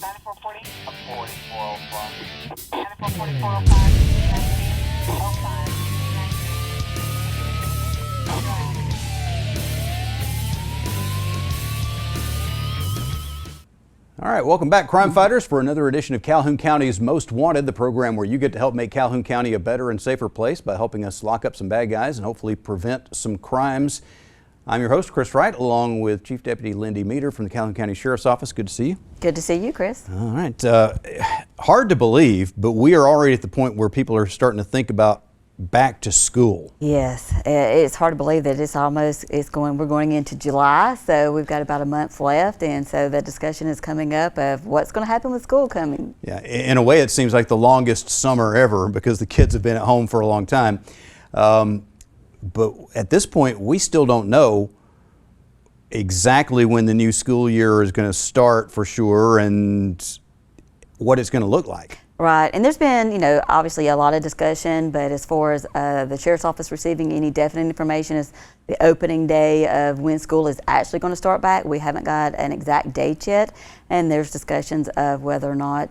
9440. 4405. 944405. 1905. All right, welcome back, crime fighters, for another edition of Calhoun County's Most Wanted, the program where you get to help make Calhoun County a better and safer place by helping us lock up some bad guys and hopefully prevent some crimes. I'm your host, Chris Wright, along with Chief Deputy Lindy Meter from the Calhoun County Sheriff's Office. Good to see you. Good to see you, Chris. All right. Hard to believe, but we are already at the point where people are starting to think about back to school. Yes, it's hard to believe that we're going into July, so we've got about a month left, and so the discussion is coming up of what's going to happen with school coming. Yeah, in a way it seems like the longest summer ever because the kids have been at home for a long time. But at this point, we still don't know exactly when the new school year is going to start for sure and what it's going to look like. Right, and there's been, obviously a lot of discussion, but as far as the Sheriff's Office receiving any definite information as the opening day of when school is actually going to start back, we haven't got an exact date yet, and there's discussions of whether or not,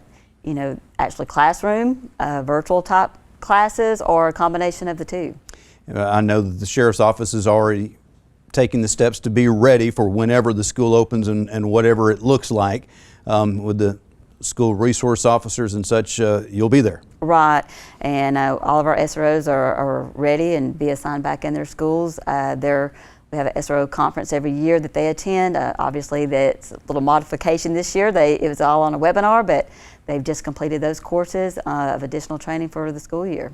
actually classroom, virtual type classes, or a combination of the two. I know that the Sheriff's Office is already taking the steps to be ready for whenever the school opens and whatever it looks like. With the school resource officers and such, you'll be there. Right, and all of our SROs are ready and be assigned back in their schools. We have an SRO conference every year that they attend. Obviously, that's a little modification this year. It was all on a webinar, but they've just completed those courses of additional training for the school year.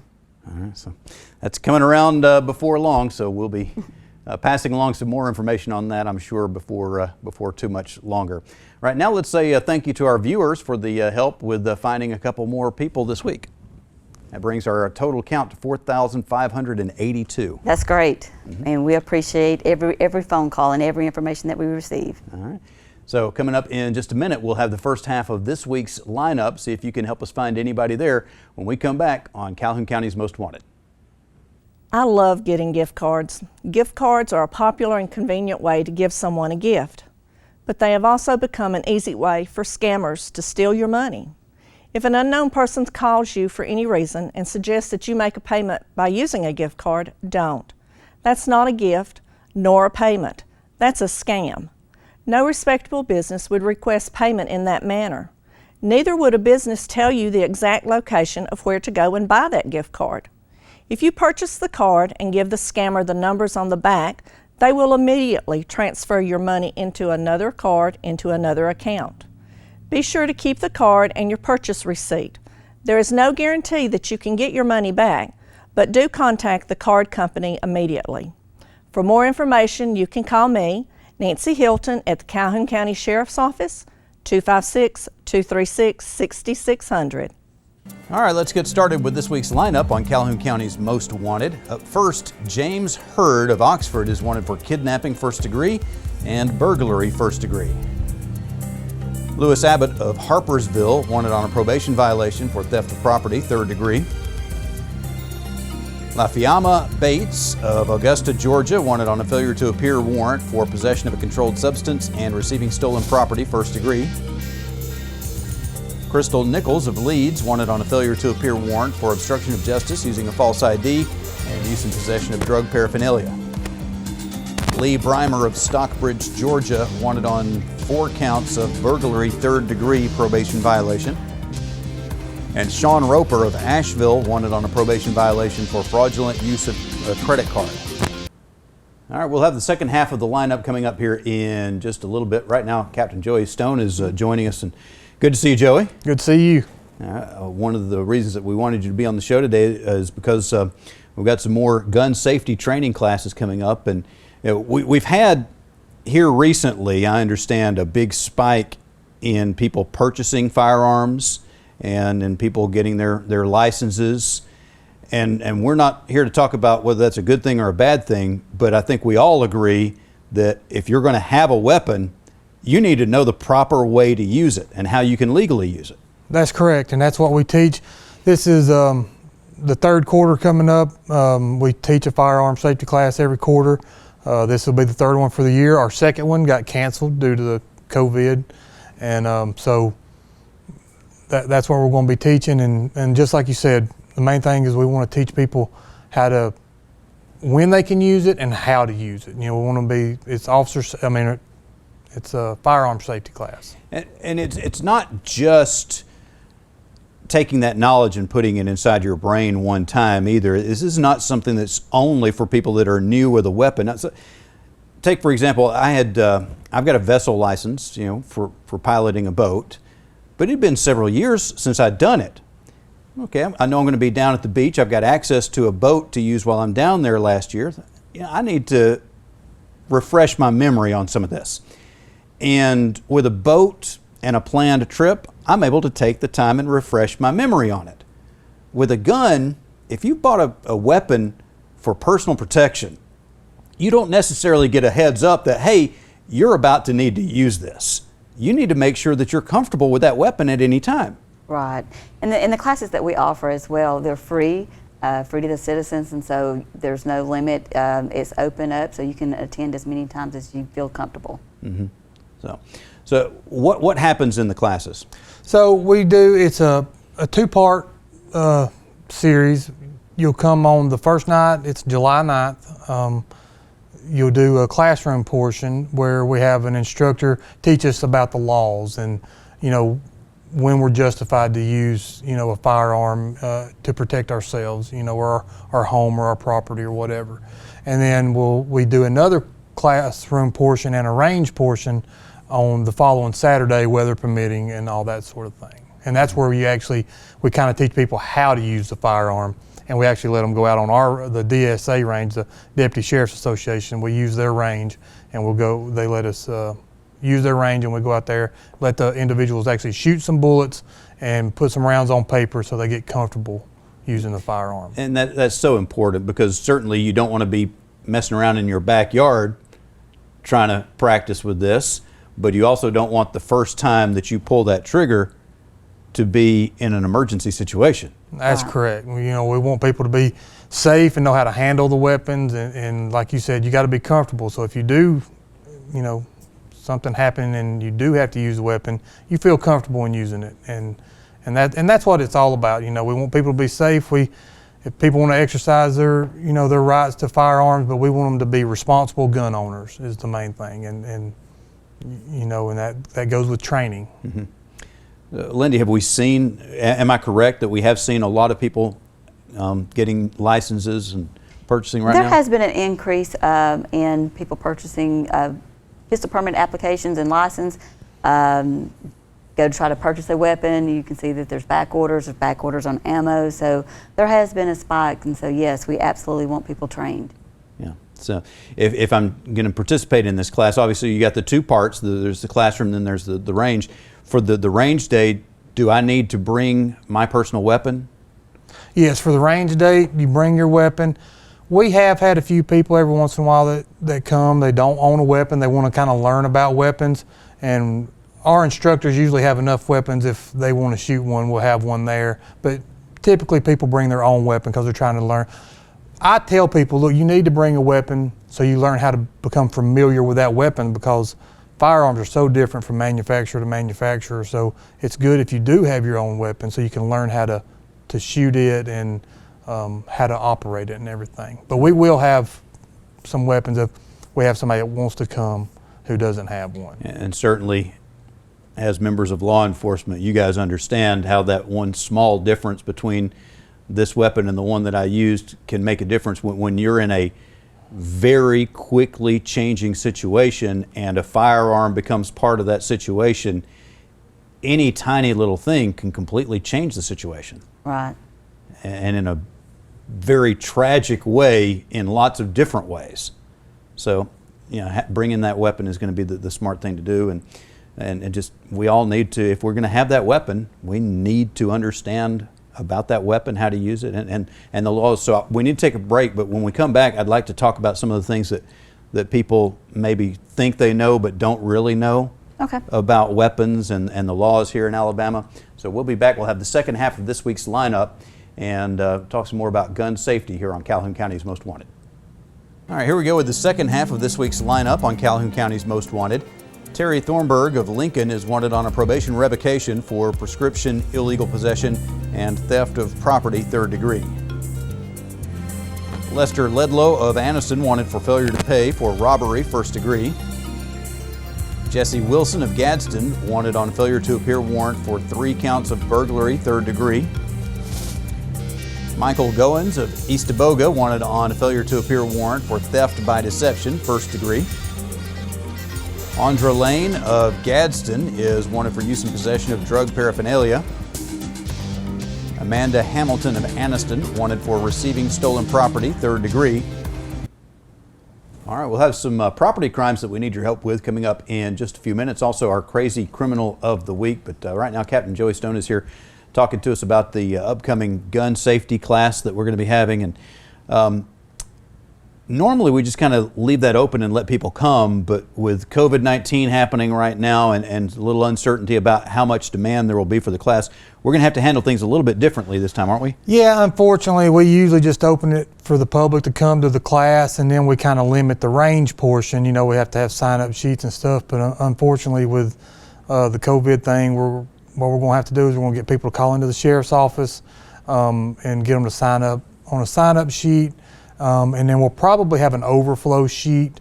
All right, so that's coming around before long, so we'll be passing along some more information on that, I'm sure, before too much longer. Right now, let's say thank you to our viewers for the help with finding a couple more people this week. That brings our total count to 4,582. That's great, and we appreciate every phone call and every information that we receive. All right. So coming up in just a minute, we'll have the first half of this week's lineup. See if you can help us find anybody there when we come back on Calhoun County's Most Wanted. I love getting gift cards. Gift cards are a popular and convenient way to give someone a gift, but they have also become an easy way for scammers to steal your money. If an unknown person calls you for any reason and suggests that you make a payment by using a gift card, don't. That's not a gift, nor a payment. That's a scam. No respectable business would request payment in that manner. Neither would a business tell you the exact location of where to go and buy that gift card. If you purchase the card and give the scammer the numbers on the back, they will immediately transfer your money into another card into another account. Be sure to keep the card and your purchase receipt. There is no guarantee that you can get your money back, but do contact the card company immediately. For more information, you can call me, Nancy Hilton, at the Calhoun County Sheriff's Office, 256-236-6600. All right, let's get started with this week's lineup on Calhoun County's Most Wanted. Up first, James Hurd of Oxford is wanted for kidnapping first degree and burglary first degree. Lewis Abbott of Harpersville wanted on a probation violation for theft of property, third degree. Lafiama Bates of Augusta, Georgia wanted on a failure to appear warrant for possession of a controlled substance and receiving stolen property, first degree. Crystal Nichols of Leeds wanted on a failure to appear warrant for obstruction of justice using a false ID and use and possession of drug paraphernalia. Lee Breimer of Stockbridge, Georgia wanted on 4 counts of burglary, third degree probation violation. And Sean Roper of Asheville wanted on a probation violation for fraudulent use of a credit card. All right, we'll have the second half of the lineup coming up here in just a little bit. Right now, Captain Joey Stone is joining us, and good to see you, Joey. Good to see you. One of the reasons that we wanted you to be on the show today is because we've got some more gun safety training classes coming up, and we've had here recently, I understand, a big spike in people purchasing firearms and in people getting their licenses. And we're not here to talk about whether that's a good thing or a bad thing, but I think we all agree that if you're going to have a weapon, you need to know the proper way to use it and how you can legally use it. That's correct, and that's what we teach. This is the third quarter coming up. We teach a firearm safety class every quarter. This will be the third one for the year. Our second one got canceled due to the COVID, and so that's what we're going to be teaching. And just like you said, the main thing is we want to teach people when they can use it and how to use it. We want to it's a firearm safety class. And it's not just taking that knowledge and putting it inside your brain one time either. This is not something that's only for people that are new with a weapon. Take, for example, I've got a vessel license, for piloting a boat, but it had been several years since I'd done it. Okay, I know I'm going to be down at the beach. I've got access to a boat to use while I'm down there last year. I need to refresh my memory on some of this. And with a boat and a planned trip, I'm able to take the time and refresh my memory on it. With a gun, if you bought a weapon for personal protection, you don't necessarily get a heads up that, hey, you're about to need to use this. You need to make sure that you're comfortable with that weapon at any time. Right. And the classes that we offer as well, they're free to the citizens, and so there's no limit. It's open up, so you can attend as many times as you feel comfortable. Mm-hmm. So what happens in the classes? So it's a two-part series. You'll come on the first night, it's July 9th. You'll do a classroom portion where we have an instructor teach us about the laws and, when we're justified to use, a firearm to protect ourselves, or our home or our property or whatever. And then we do another classroom portion and a range portion on the following Saturday, weather permitting and all that sort of thing. And that's where we kind of teach people how to use the firearm. And we actually let them go out on the DSA range, the Deputy Sheriff's Association. We use their range, and they let us use their range, and we go out there, let the individuals actually shoot some bullets and put some rounds on paper so they get comfortable using the firearm. And that's so important, because certainly you don't want to be messing around in your backyard trying to practice with this, but you also don't want the first time that you pull that trigger to be in an emergency situation. That's correct. We want people to be safe and know how to handle the weapons, and like you said, you got to be comfortable. So if you do, something happen and you do have to use a weapon, you feel comfortable in using it, and that's what it's all about. We want people to be safe. If people want to exercise their rights to firearms, but we want them to be responsible gun owners is the main thing, and that goes with training. Mm-hmm. Lindy, have we seen, am I correct that we have seen a lot of people getting licenses and purchasing right now? There has been an increase in people purchasing pistol permit applications and license. Go to try to purchase a weapon, you can see that there's back orders on ammo, so there has been a spike, and so yes, we absolutely want people trained. Yeah, so if I'm going to participate in this class, obviously you got the two parts, there's the classroom, then there's the range. For the range day, do I need to bring my personal weapon? Yes, for the range day, you bring your weapon. We have had a few people every once in a while that come, they don't own a weapon, they want to kind of learn about weapons, and our instructors usually have enough weapons. If they want to shoot one, we'll have one there, but typically people bring their own weapon because they're trying to learn. I tell people, look, you need to bring a weapon so you learn how to become familiar with that weapon, because firearms are so different from manufacturer to manufacturer, so it's good if you do have your own weapon so you can learn how to shoot it and how to operate it and everything. But we will have some weapons if we have somebody that wants to come who doesn't have one. And certainly, as members of law enforcement, you guys understand how that one small difference between this weapon and the one that I used can make a difference when you're in a very quickly changing situation and a firearm becomes part of that situation. Any tiny little thing can completely change the situation. Right. And in a very tragic way, in lots of different ways. So, bringing that weapon is going to be the smart thing to do, and just, we all need to, if we're going to have that weapon, we need to understand about that weapon, how to use it, and the laws. So we need to take a break, but when we come back, I'd like to talk about some of the things that people maybe think they know but don't really know about weapons and the laws here in Alabama. So we'll be back. We'll have the second half of this week's lineup and talk some more about gun safety here on Calhoun County's Most Wanted. All right, here we go with the second half of this week's lineup on Calhoun County's Most Wanted. Terry Thornburg of Lincoln is wanted on a probation revocation for prescription illegal possession and theft of property, 3rd degree. Lester Ledlow of Anniston wanted for failure to pay for robbery, 1st degree. Jesse Wilson of Gadsden wanted on failure to appear warrant for 3 counts of burglary, 3rd degree. Michael Goins of Eastaboga wanted on a failure to appear warrant for theft by deception, 1st degree. Andra Lane of Gadsden is wanted for use and possession of drug paraphernalia. Amanda Hamilton of Anniston wanted for receiving stolen property, 3rd degree. All right, we'll have some property crimes that we need your help with coming up in just a few minutes. Also, our crazy criminal of the week. But right now, Captain Joey Stone is here talking to us about the upcoming gun safety class that we're going to be having. And normally we just kind of leave that open and let people come, but with COVID-19 happening right now and a little uncertainty about how much demand there will be for the class, we're going to have to handle things a little bit differently this time, aren't we? Yeah, unfortunately, we usually just open it for the public to come to the class, and then we kind of limit the range portion. You know, we have to have sign-up sheets and stuff, but unfortunately with the COVID thing, what we're going to have to do is we're going to get people to call into the sheriff's office and get them to sign up on a sign-up sheet, and then we'll probably have an overflow sheet.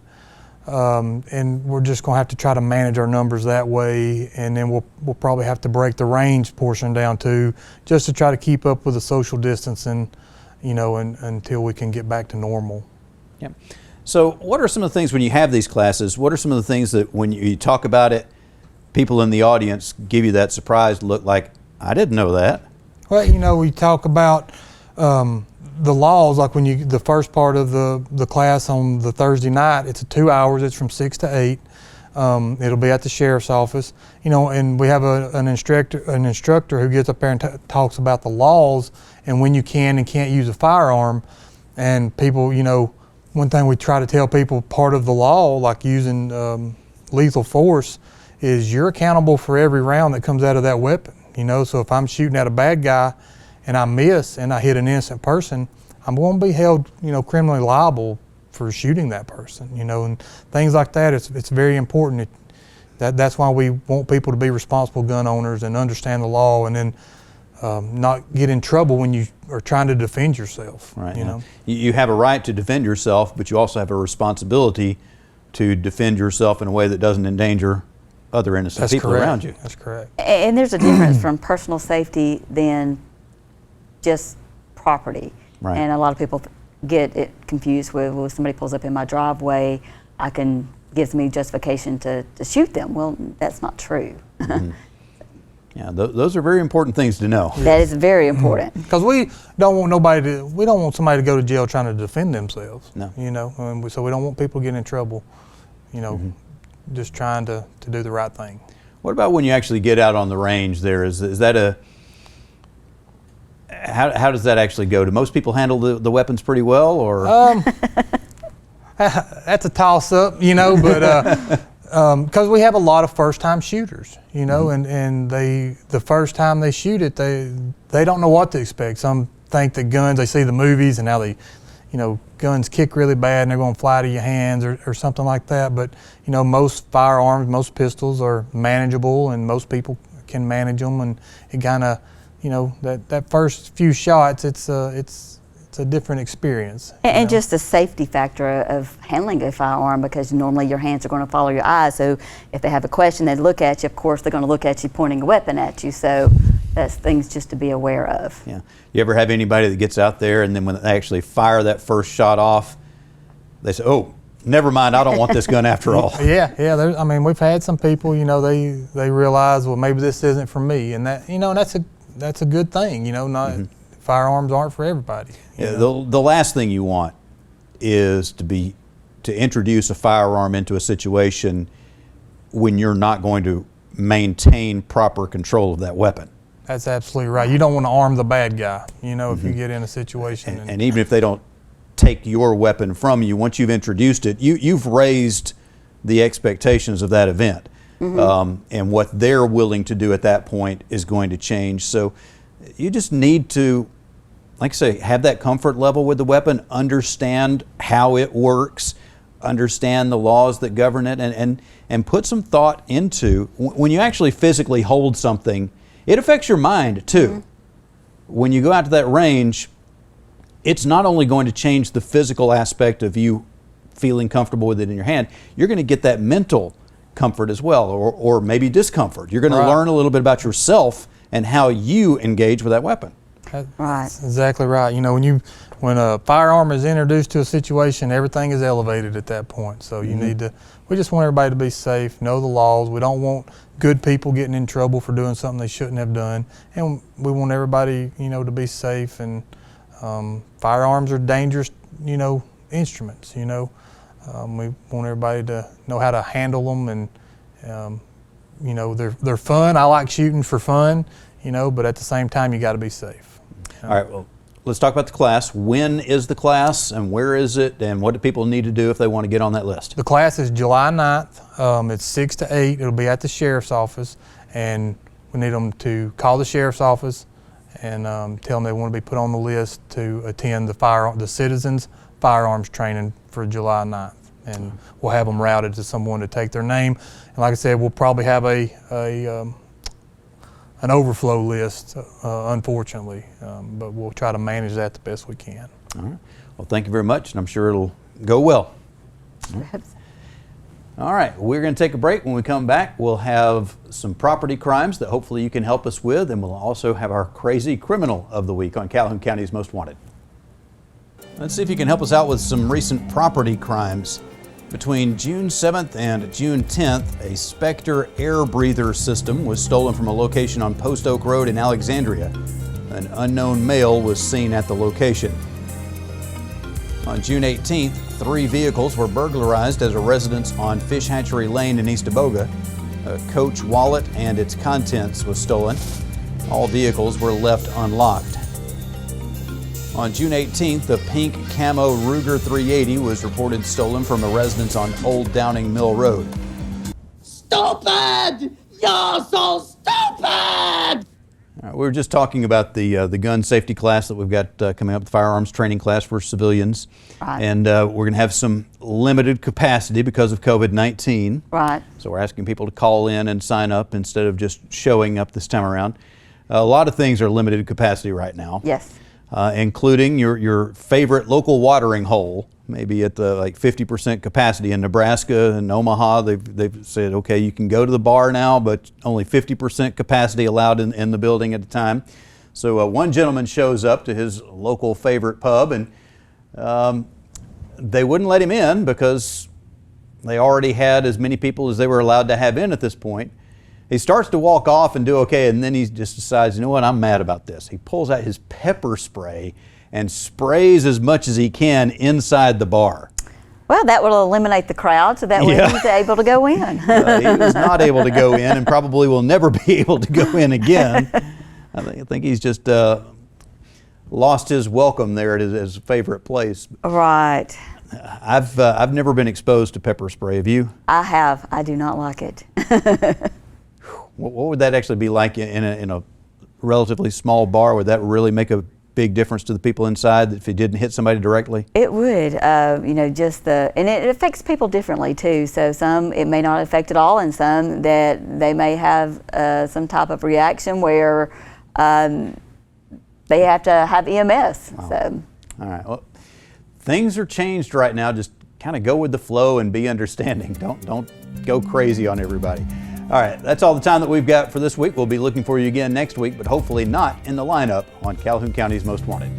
And we're just going to have to try to manage our numbers that way, and then we'll probably have to break the range portion down too, just to try to keep up with the social distancing, you know, until we can get back to normal. Yep. So what are some of the things when you have these classes, what are some of the things that when you talk about it, people in the audience give you that surprised look like, I didn't know that? Well, you know, we talk about the laws, like when the first part of the class on the Thursday night, it's 2 hours, it's from 6 to 8. It'll be at the sheriff's office, you know, and we have an instructor who gets up there and talks about the laws and when you can and can't use a firearm. And people, you know, one thing we try to tell people, part of the law, like using lethal force, is you're accountable for every round that comes out of that weapon, you know. So if I'm shooting at a bad guy and I miss and I hit an innocent person, I'm going to be held, you know, criminally liable for shooting that person, you know, and things like that. It's very important. That's why we want people to be responsible gun owners and understand the law, and then not get in trouble when you are trying to defend yourself. Right. You know, you have a right to defend yourself, but you also have a responsibility to defend yourself in a way that doesn't endanger other innocent people around you. That's correct. And there's a difference from personal safety than just property. Right. And a lot of people get it confused with, well, if somebody pulls up in my driveway, gives me justification to shoot them. Well, that's not true. Mm-hmm. Yeah, those are very important things to know. That is very important. Because we don't want somebody to go to jail trying to defend themselves. No. You know, so we don't want people to get in trouble, you know, just trying to do the right thing. What about when you actually get out on the range there? Is that how does that actually go? Do most people handle the weapons pretty well, or? That's a toss-up, you know, but because we have a lot of first-time shooters, you know, and the first time they shoot it, they don't know what to expect. Some think that guns, they see the movies and how they, you know, guns kick really bad and they're going to fly to your hands or something like that. But, you know, most firearms, most pistols are manageable, and most people can manage them, and it kind of, you know, that first few shots, it's a different experience. And just the safety factor of handling a firearm, because normally your hands are going to follow your eyes. So if they have a question, they look at you. Of course, they're going to look at you pointing a weapon at you. So that's things just to be aware of. Yeah. You ever have anybody that gets out there and then when they actually fire that first shot off, they say, "Oh, never mind, I don't want this gun after all." Yeah. I mean, we've had some people, you know, they realize, well, maybe this isn't for me, and that, you know, that's a good thing, you know. Not firearms aren't for everybody. Yeah, the last thing you want is to introduce a firearm into a situation when you're not going to maintain proper control of that weapon. That's absolutely right. You don't want to arm the bad guy, you know, if you get in a situation. And even if they don't take your weapon from you, once you've introduced it, you've raised the expectations of that event. And what they're willing to do at that point is going to change. So you just need to, like I say, have that comfort level with the weapon, understand how it works, understand the laws that govern it, and put some thought into when you actually physically hold something, it affects your mind too. Mm-hmm. When you go out to that range, it's not only going to change the physical aspect of you feeling comfortable with it in your hand, you're going to get that mental comfort as well, or maybe discomfort. You're going to learn a little bit about yourself and how you engage with that weapon. That's exactly right. You know, when a firearm is introduced to a situation, everything is elevated at that point. So you need to, we just want everybody to be safe, know the laws. We don't want good people getting in trouble for doing something they shouldn't have done. And we want everybody, you know, to be safe. And firearms are dangerous, you know, instruments, you know. We want everybody to know how to handle them, and you know, they're fun. I like shooting for fun, you know, but at the same time, you got to be safe. All right, well, let's talk about the class. When is the class, and where is it, and what do people need to do if they want to get on that list? The class is July 9th. It's 6 to 8. It'll be at the sheriff's office, and we need them to call the sheriff's office and tell them they want to be put on the list to attend the citizens firearms training for July 9th. And we'll have them routed to someone to take their name. And like I said, we'll probably have an overflow list, unfortunately, but we'll try to manage that the best we can. All right. Well, thank you very much, and I'm sure it'll go well. All right, we're going to take a break. When we come back, we'll have some property crimes that hopefully you can help us with, and we'll also have our crazy criminal of the week on Calhoun County's Most Wanted. Let's see if you can help us out with some recent property crimes. Between June 7th and June 10th, a Spectre air breather system was stolen from a location on Post Oak Road in Alexandria. An unknown male was seen at the location. On June 18th, 3 vehicles were burglarized at a residence on Fish Hatchery Lane in East Aboga. A Coach wallet and its contents was stolen. All vehicles were left unlocked. On June 18th, the pink camo Ruger 380 was reported stolen from a residence on Old Downing Mill Road. Stupid! You're so stupid! We were just talking about the gun safety class that we've got coming up, the firearms training class for civilians. Right. And we're going to have some limited capacity because of COVID-19. Right. So we're asking people to call in and sign up instead of just showing up this time around. A lot of things are limited capacity right now. Yes. Including your favorite local watering hole, maybe at the 50% capacity. In Nebraska and Omaha, they've said, okay, you can go to the bar now, but only 50% capacity allowed in the building at a time. So one gentleman shows up to his local favorite pub, and they wouldn't let him in because they already had as many people as they were allowed to have in at this point. He starts to walk off and do okay, and then he just decides, you know what, I'm mad about this. He pulls out his pepper spray and sprays as much as he can inside the bar. Well, that will eliminate the crowd, so that way he's able to go in. He was not able to go in, and probably will never be able to go in again. I think he's just lost his welcome there at his favorite place. Right. I've never been exposed to pepper spray. Have you? I have. I do not like it. What would that actually be like in a relatively small bar? Would that really make a big difference to the people inside if it didn't hit somebody directly? It would, you know, and it affects people differently too. So some it may not affect at all, and some that they may have some type of reaction where they have to have EMS. Wow. So. All right. Well, things are changed right now. Just kind of go with the flow and be understanding. Don't go crazy on everybody. All right, that's all the time that we've got for this week. We'll be looking for you again next week, but hopefully not in the lineup on Calhoun County's Most Wanted.